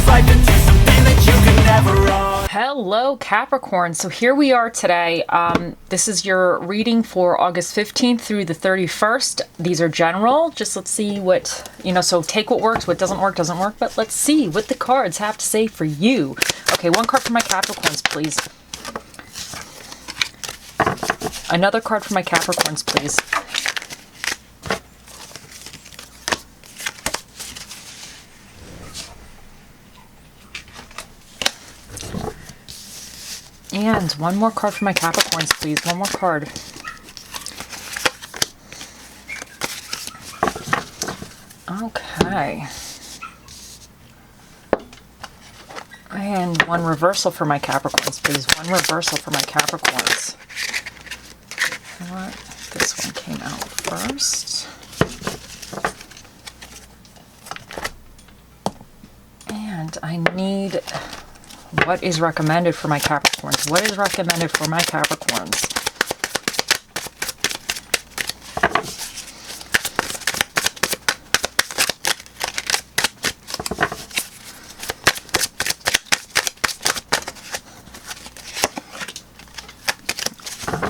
life into something that you can never own. Hello Capricorn, so here we are today. This is your reading for August 15th through the 31st. These are general, just let's see what, so take what works, what doesn't work, but let's see what the cards have to say for you. Okay, one card for my Capricorns, please. Another card for my Capricorns, please. And one more card for my Capricorns, please. One more card. Okay. And one reversal for my Capricorns, please. One reversal for my Capricorns. What? This one came out first. And I need... what is recommended for my Capricorns? What is recommended for my Capricorns?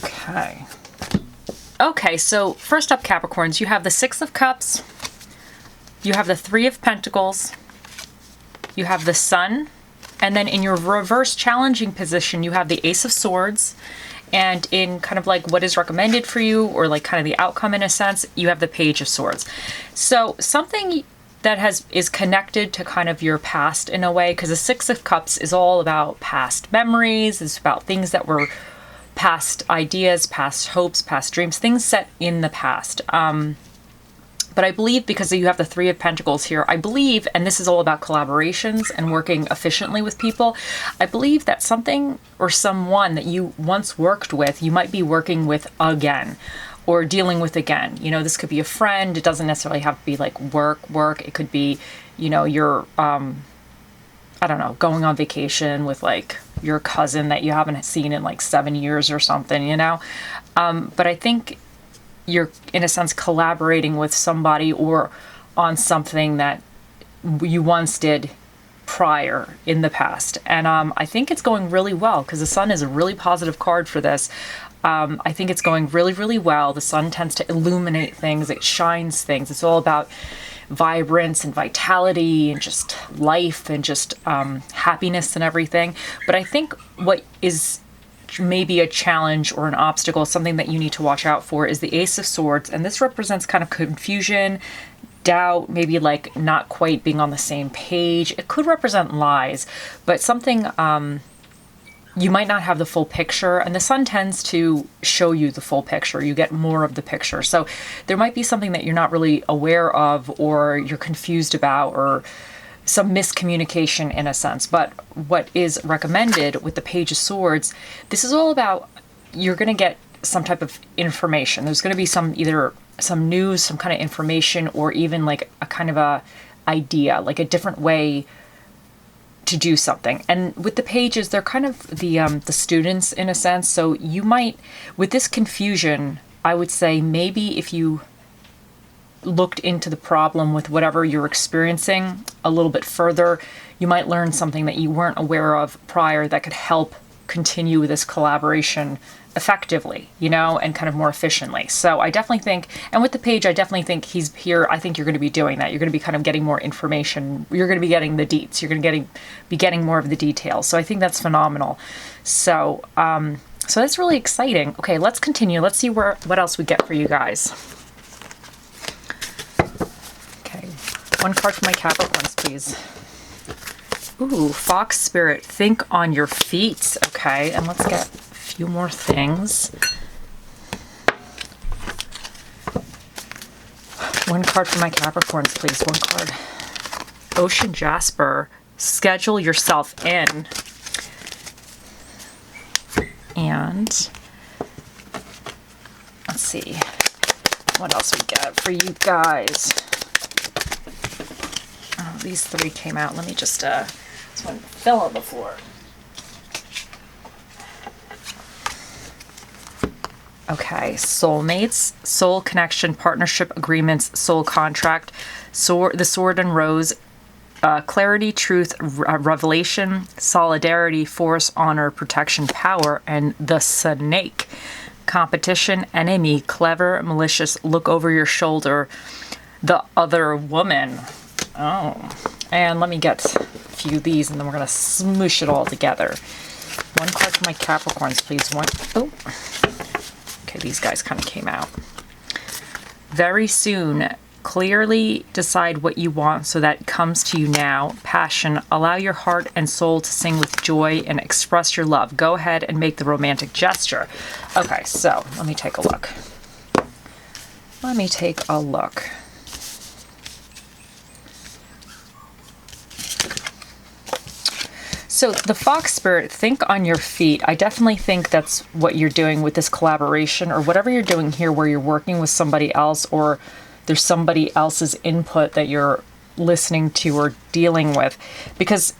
Okay. Okay, so first up, Capricorns, you have the Six of Cups, you have the Three of Pentacles, you have the Sun, and then in your reverse challenging position, you have the Ace of Swords, and in kind of like what is recommended for you, or like kind of the outcome in a sense, you have the Page of Swords. So something that is connected to kind of your past in a way, because the Six of Cups is all about past memories, it's about things that were past ideas, past hopes, past dreams, things set in the past. But I believe, because you have the Three of Pentacles here, I believe, and this is all about collaborations and working efficiently with people, I believe that something or someone that you once worked with, you might be working with again or dealing with again. This could be a friend. It doesn't necessarily have to be like work. It could be, you're, I don't know, going on vacation with like your cousin that you haven't seen in like 7 years or something, But I think you're, in a sense, collaborating with somebody or on something that you once did prior in the past. And I think it's going really well, because the Sun is a really positive card for this. I think it's going really, really well. The Sun tends to illuminate things. It shines things. It's all about vibrance and vitality and just life and just happiness and everything. But I think what is maybe a challenge or an obstacle, something that you need to watch out for, is the Ace of Swords. And this represents kind of confusion, doubt, maybe like not quite being on the same page. It could represent lies, but something you might not have the full picture, and the Sun tends to show you the full picture. You get more of the picture. So there might be something that you're not really aware of, or you're confused about, or some miscommunication in a sense. But what is recommended with the Page of Swords, this is all about, you're going to get some type of information. There's going to be either some news, some kind of information, or even like a kind of a idea, like a different way to do something. And with the pages, they're kind of the students in a sense. So you might, with this confusion, I would say maybe if you looked into the problem with whatever you're experiencing a little bit further, you might learn something that you weren't aware of prior that could help continue this collaboration effectively, and kind of more efficiently. So I definitely think, and with the Page, I definitely think he's here. I think you're going to be doing that. You're going to be kind of getting more information. You're going to be getting the deets. You're going to be getting more of the details. So I think that's phenomenal. So, so that's really exciting. Okay, let's continue. Let's see what else we get for you guys. Okay, one card for my Capricorns, please. Ooh, Fox Spirit, think on your feet. Okay, and let's get a few more things. One card for my Capricorns, please. One card. Ocean Jasper, schedule yourself in. And let's see what else we got for you guys. Oh, these three came out. Let me just, this one fell on the floor. Okay, soulmates, soul connection, partnership agreements, soul contract, the sword and rose, clarity, truth, revelation, solidarity, force, honor, protection, power, and the snake. Competition, enemy, clever, malicious, look over your shoulder, the other woman. Oh, and let me get a few of these and then we're going to smoosh it all together. One card for my Capricorns, please. One. Oh, okay, these guys kind of came out. Very soon, clearly decide what you want so that it comes to you now. Passion, allow your heart and soul to sing with joy and express your love. Go ahead and make the romantic gesture. Okay, so let me take a look. Let me take a look. So the Fox Spirit, think on your feet. I definitely think that's what you're doing with this collaboration or whatever you're doing here where you're working with somebody else or there's somebody else's input that you're listening to or dealing with. Because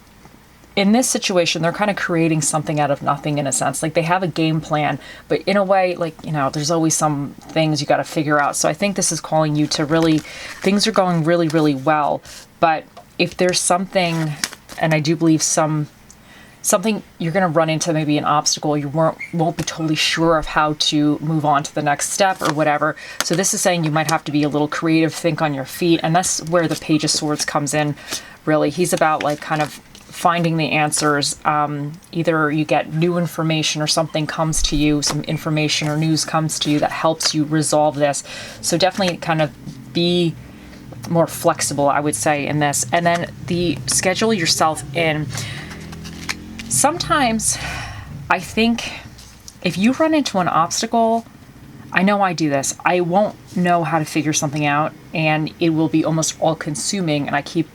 in this situation, they're kind of creating something out of nothing in a sense. Like they have a game plan, but in a way, like, you know, there's always some things you got to figure out. So I think this is calling you to really, things are going really, really well. But if there's something, and I do believe something you're going to run into, maybe an obstacle, you won't be totally sure of how to move on to the next step or whatever. So this is saying you might have to be a little creative, think on your feet. And that's where the Page of Swords comes in, really. He's about like kind of finding the answers. Either you get new information or something comes to you, some information or news comes to you that helps you resolve this. So definitely kind of be more flexible, I would say, in this. And then schedule yourself in. Sometimes I think if you run into an obstacle, I know I do this, I won't know how to figure something out and it will be almost all consuming and I keep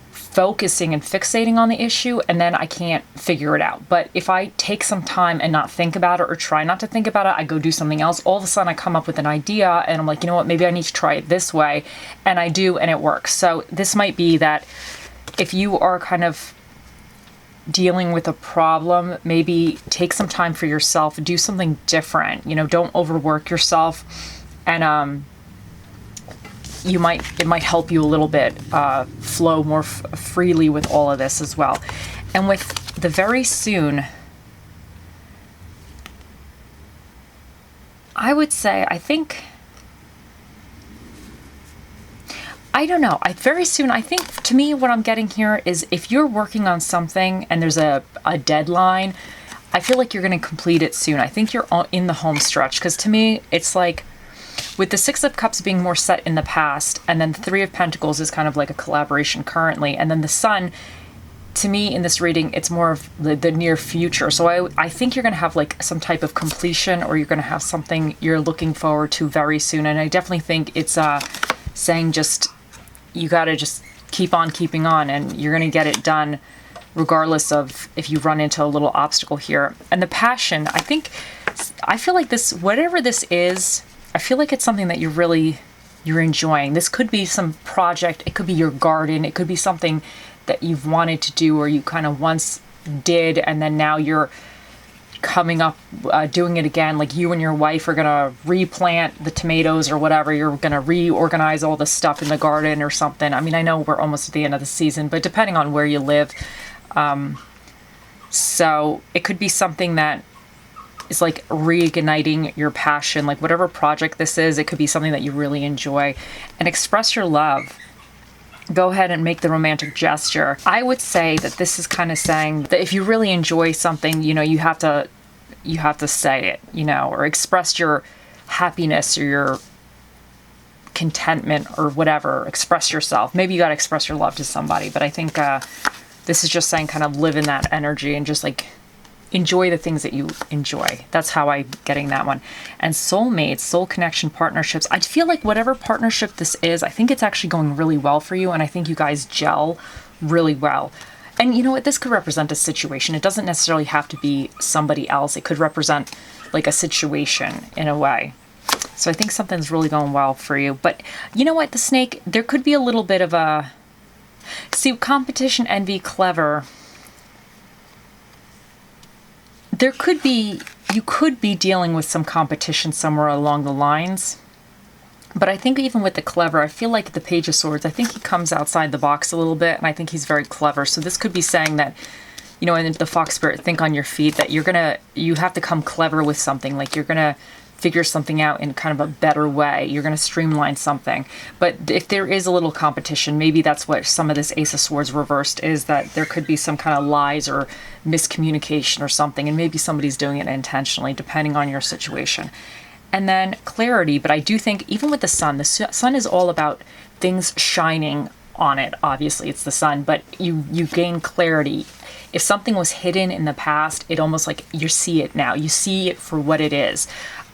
focusing and fixating on the issue and then I can't figure it out. But if I take some time and not think about it or try not to think about it, I go do something else, all of a sudden I come up with an idea and I'm like, you know what, maybe I need to try it this way. And I do, and it works. So this might be that if you are kind of dealing with a problem, maybe take some time for yourself, do something different, you know, don't overwork yourself, and it might help you a little bit flow more freely with all of this as well. And with the very soon, I would say, I don't know. Very soon, I think, to me, what I'm getting here is if you're working on something and there's a deadline, I feel like you're going to complete it soon. I think you're in the home stretch because to me, it's like with the Six of Cups being more set in the past and then the Three of Pentacles is kind of like a collaboration currently. And then the Sun, to me, in this reading, it's more of the near future. So I think you're going to have like some type of completion or you're going to have something you're looking forward to very soon. And I definitely think it's saying just, you got to just keep on keeping on and you're going to get it done regardless of if you run into a little obstacle here. And the passion, I feel like this, whatever this is, I feel like it's something that you're enjoying. This could be some project. It could be your garden. It could be something that you've wanted to do or you kind of once did and then now you're coming up, doing it again. Like you and your wife are going to replant the tomatoes or whatever. You're going to reorganize all the stuff in the garden or something. I mean, I know we're almost at the end of the season, but depending on where you live. So it could be something that is like reigniting your passion, like whatever project this is, it could be something that you really enjoy and express your love. Go ahead and make the romantic gesture. I would say that this is kind of saying that if you really enjoy something, you know, you have to say it, you know, or express your happiness or your contentment or whatever. Express yourself. Maybe you got to express your love to somebody, but I think this is just saying kind of live in that energy and just like enjoy the things that you enjoy. That's how I'm getting that one. And soulmates, soul connection, partnerships. I feel like whatever partnership this is, I think it's actually going really well for you. And I think you guys gel really well. And you know what? This could represent a situation. It doesn't necessarily have to be somebody else. It could represent like a situation in a way. So I think something's really going well for you. But you know what? The snake, there could be a little bit of a... See, competition, envy, clever... you could be dealing with some competition somewhere along the lines. But I think even with the clever, I feel like the Page of Swords, I think he comes outside the box a little bit, and I think he's very clever. So this could be saying that, you know, in the Fox Spirit, think on your feet, that you have to come clever with something. Like you're gonna figure something out in kind of a better way. You're gonna streamline something. But if there is a little competition, maybe that's what some of this Ace of Swords reversed is, that there could be some kind of lies or miscommunication or something, and maybe somebody's doing it intentionally, depending on your situation. And then clarity, but I do think even with the sun is all about things shining on it. Obviously, it's the sun, but you gain clarity. If something was hidden in the past, it almost like you see it now. You see it for what it is.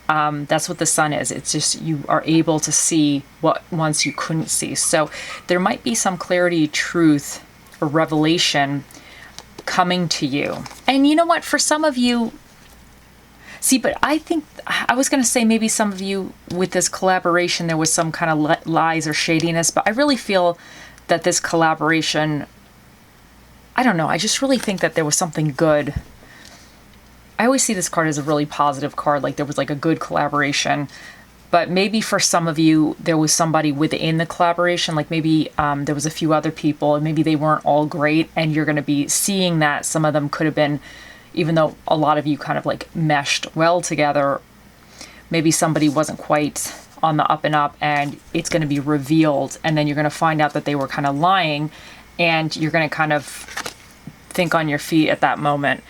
That's what the sun is. It's just you are able to see what once you couldn't see. So there might be some clarity, truth, or revelation coming to you. And you know what? For some of you, see, but I think I was going to say maybe some of you with this collaboration, there was some kind of lies or shadiness, but I really feel that this collaboration, I don't know, I just really think that there was something good. I always see this card as a really positive card, like there was like a good collaboration, but maybe for some of you, there was somebody within the collaboration, like maybe there was a few other people and maybe they weren't all great, and you're going to be seeing that some of them could have been, even though a lot of you kind of like meshed well together, maybe somebody wasn't quite on the up and up, and it's going to be revealed, and then you're going to find out that they were kind of lying, and you're going to kind of think on your feet at that moment,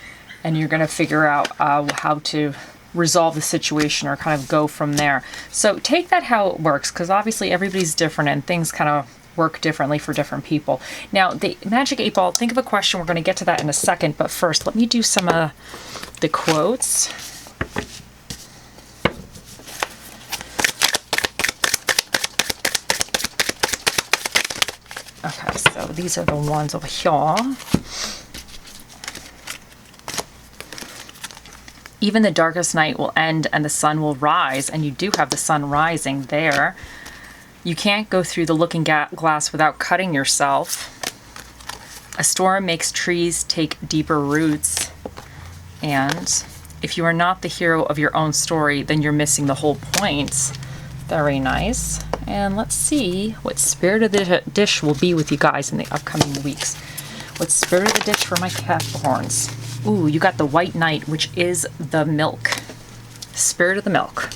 and you're going to figure out how to resolve the situation or kind of go from there. So take that how it works, because obviously everybody's different and things kind of work differently for different people. Now, the Magic 8 Ball, think of a question. We're going to get to that in a second, but first, let me do some of the quotes. Okay, so these are the ones over here. Even the darkest night will end and the sun will rise, and you do have the sun rising there. You can't go through the looking glass without cutting yourself. A storm makes trees take deeper roots. And if you are not the hero of your own story, then you're missing the whole point. Very nice. And let's see what Spirit of the Dish will be with you guys in the upcoming weeks. What's Spirit of the Dish for my Capricorns? Ooh, you got the White Knight, which is the milk. Spirit of the milk.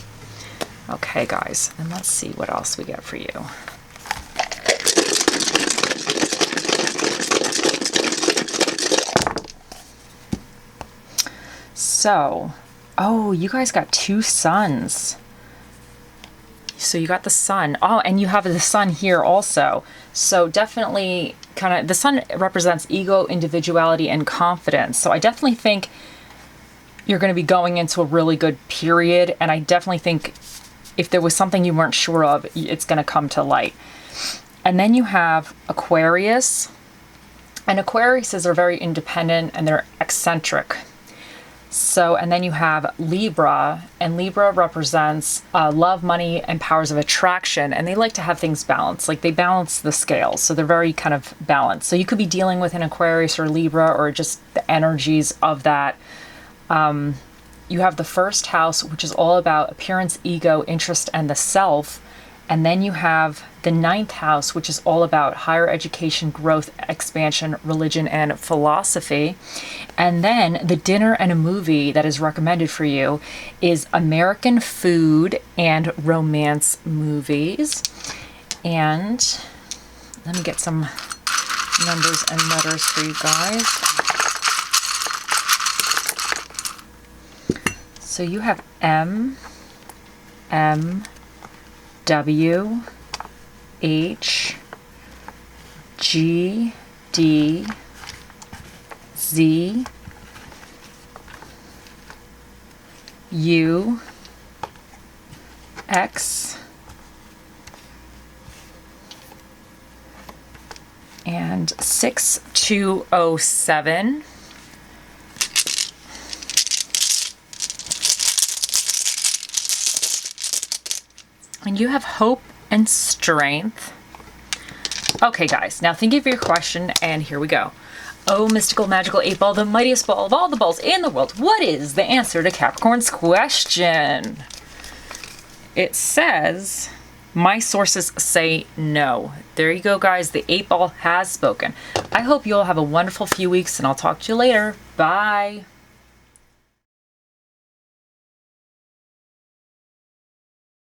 Okay, guys, and let's see what else we get for you. So, oh, you guys got two suns. So you got the sun. Oh, and you have the sun here also. So definitely kind of, the sun represents ego, individuality, and confidence. So I definitely think you're going to be going into a really good period. And I definitely think if there was something you weren't sure of, it's going to come to light. And then you have Aquarius. And Aquariuses are very independent and they're eccentric. So, and then you have Libra, and Libra represents love, money, and powers of attraction. And they like to have things balanced, like they balance the scales. So they're very kind of balanced. So you could be dealing with an Aquarius or Libra, or just the energies of that. You have the first house, which is all about appearance, ego, interest, and the self. And then you have the ninth house, which is all about higher education, growth, expansion, religion, and philosophy. And then the dinner and a movie that is recommended for you is American food and romance movies. And let me get some numbers and letters for you guys. So you have M, W, H, G, D, Z, U, X, and 6207. And you have hope and strength. Okay, guys, now think of your question, and here we go. Oh, mystical, magical 8 Ball, the mightiest ball of all the balls in the world. What is the answer to Capricorn's question? It says My sources say no. There you go, guys. The 8 ball has spoken. I hope you all have a wonderful few weeks, and I'll talk to you later. Bye.